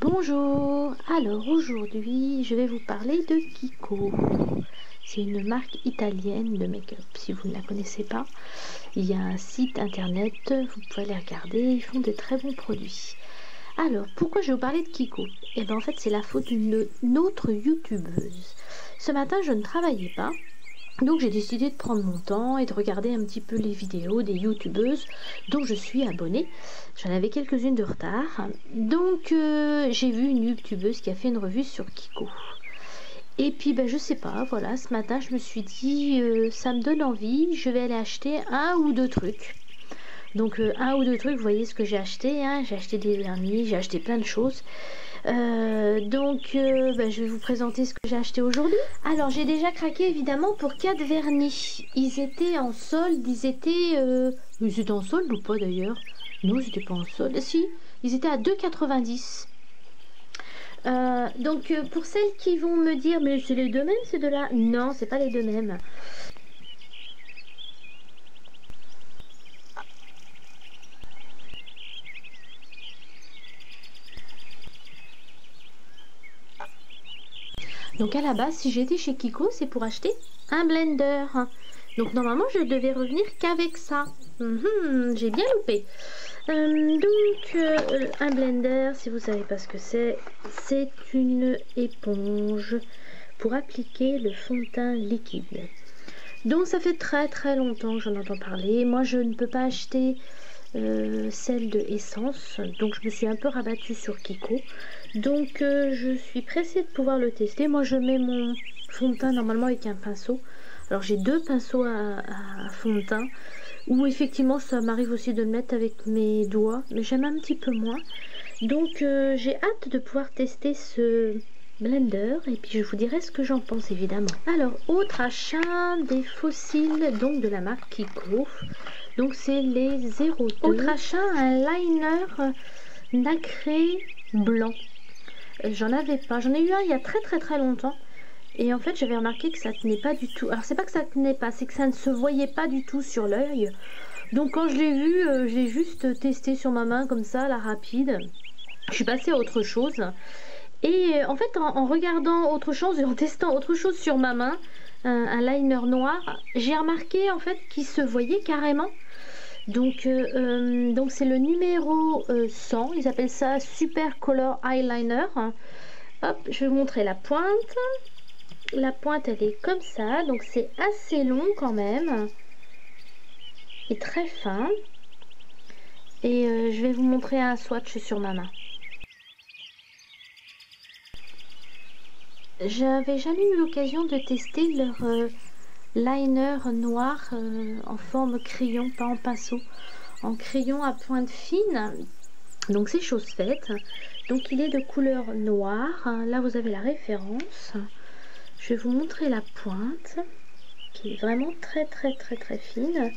Bonjour, alors aujourd'hui je vais vous parler de Kiko. C'est une marque italienne de make-up. Si vous ne la connaissez pas, il y a un site internet, vous pouvez aller regarder, ils font de très bons produits. Alors pourquoi je vais vous parler de Kiko? Eh bien en fait c'est la faute d'une autre youtubeuse. Ce matin je ne travaillais pas. Donc j'ai décidé de prendre mon temps et de regarder un petit peu les vidéos des youtubeuses dont je suis abonnée. J'en avais quelques-unes de retard. Donc j'ai vu une youtubeuse qui a fait une revue sur Kiko. Et puis je sais pas, voilà, ce matin je me suis dit ça me donne envie, je vais aller acheter un ou deux trucs. Donc un ou deux trucs, vous voyez ce que j'ai acheté, hein. J'ai acheté des vernis, j'ai acheté plein de choses. Je vais vous présenter ce que j'ai acheté aujourd'hui. Alors j'ai déjà craqué évidemment pour 4 vernis. Ils étaient en solde, ils étaient en solde ou pas d'ailleurs? Non, ils n'étaient pas en solde. Si, ils étaient à 2,90. Pour celles qui vont me dire mais c'est les deux mêmes ces deux-là? Non, c'est pas les deux mêmes. Donc à la base, si j'étais chez Kiko, c'est pour acheter un blender. Donc normalement, je devais revenir qu'avec ça. J'ai bien loupé. Un blender, si vous savez pas ce que c'est une éponge pour appliquer le fond de teint liquide. Donc ça fait très longtemps que j'en entends parler. Moi, je ne peux pas acheter celle de Essence, donc je me suis un peu rabattue sur Kiko. Donc je suis pressée de pouvoir le tester. Moi je mets mon fond de teint normalement avec un pinceau. Alors j'ai deux pinceaux à fond de teint, où effectivement ça m'arrive aussi de le mettre avec mes doigts, mais j'aime un petit peu moins. Donc j'ai hâte de pouvoir tester ce blender et puis je vous dirai ce que j'en pense évidemment. Alors autre achat, des fossiles donc de la marque Kiko. Donc c'est les 02. Autre achat, un liner nacré blanc. J'en avais pas, j'en ai eu un il y a très longtemps. Et en fait j'avais remarqué que ça tenait pas du tout. Alors c'est pas que ça tenait pas, c'est que ça ne se voyait pas du tout sur l'œil. Donc quand je l'ai vu, j'ai juste testé sur ma main comme ça, la rapide. Je suis passée à autre chose. Et en fait en regardant autre chose et en testant autre chose sur ma main, un liner noir, j'ai remarqué en fait qu'il se voyait carrément. Donc c'est le numéro 100, ils appellent ça Super Color Eyeliner. Hop, je vais vous montrer la pointe. La pointe elle est comme ça, donc c'est assez long quand même et très fin. Et je vais vous montrer un swatch sur ma main. J'avais jamais eu l'occasion de tester leur liner noir en forme crayon, pas en pinceau, en crayon à pointe fine. Donc c'est chose faite. Donc il est de couleur noire. Là vous avez la référence. Je vais vous montrer la pointe qui est vraiment très fine.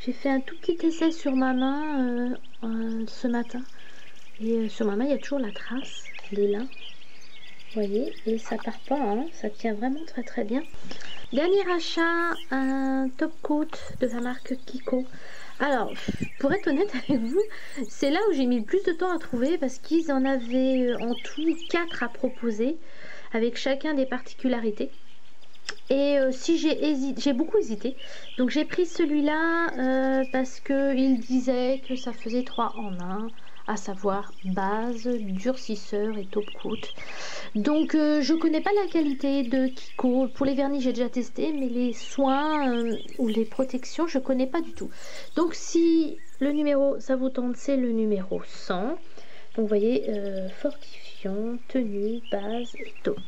J'ai fait un tout petit essai sur ma main ce matin. Et sur ma main il y a toujours la trace des lins. Vous voyez, et ça part pas, hein, ça tient vraiment très bien. Dernier achat, un top coat de la marque Kiko. Alors, pour être honnête avec vous, c'est là où j'ai mis le plus de temps à trouver parce qu'ils en avaient en tout 4 à proposer avec chacun des particularités. Et si j'ai beaucoup hésité, donc j'ai pris celui-là parce qu'il disait que ça faisait 3 en 1, à savoir base, durcisseur et top coat. Donc je connais pas la qualité de Kiko. Pour les vernis j'ai déjà testé, mais les soins ou les protections je connais pas du tout. Donc si le numéro ça vous tente, c'est le numéro 100. Donc vous voyez fortifiant, tenue, base et top.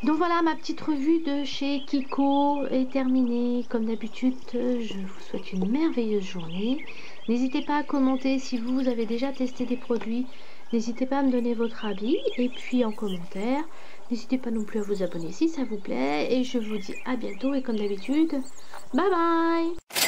Donc voilà, ma petite revue de chez Kiko est terminée. Comme d'habitude, je vous souhaite une merveilleuse journée. N'hésitez pas à commenter si vous avez déjà testé des produits. N'hésitez pas à me donner votre avis. Et puis en commentaire, n'hésitez pas non plus à vous abonner si ça vous plaît. Et je vous dis à bientôt et comme d'habitude, bye bye!